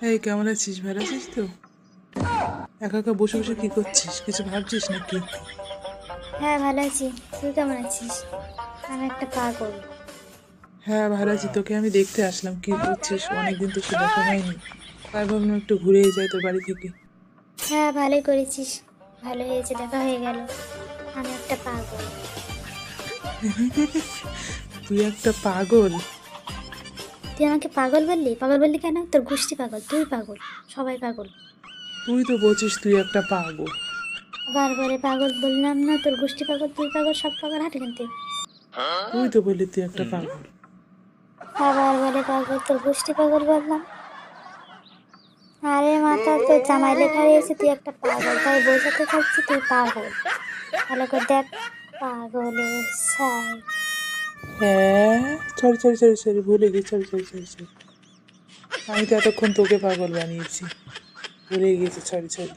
এই কেমন আছিস? ভালো আছিস তো? একা একা বসে বসে কি করছিস? কিছু ভাবছিস নাকি? হ্যাঁ, ভালো আছি। তুই কেমন আছিস? আমি একটা পাগল। হ্যাঁ, ভালো আছি। তোকে আমি দেখতে আসলাম, কি করছিস? অনেকদিন তো সে দেখা হয়নি, তাই ভাবলাম একটু ঘুরেই যাই তোর বাড়ি থেকে। হ্যাঁ, ভালোই করেছিস। ভালো হয়েছে, দেখা হয়ে গেল। আমি একটা পাগল। তুই একটা পাগল? তুই আমাকে পাগল বললি? পাগল বললি কেন? তোর গোষ্ঠী পাগল, তুই পাগল, সবাই পাগল। তুই তো বলছিস তুই একটা পাগল। বারবারে পাগল বললাম না? তোর গোষ্ঠী পাগল, তুই পাগল, সব পাগল, হাঁটে কিনতে। তুই তো বললি তুই একটা পাগল। আবার বলে পাগল, তোর গোষ্ঠী পাগল বললাম। আরে মাথা, তোর জামাই লেখা রয়েছে তুই একটা পাগল, তাই বোঝাতে চাচ্ছি তুই পাগল। ভালো করে দেখ, পাগলের ছাই। হ্যাঁ, সরি সরি সরি সরি, ভুলে গেছি। সরি সরি সরি সরি, আমি তো এতক্ষণ তোকে পাগল বানিয়েছি, ভুলে গেছি। Sorry sorry.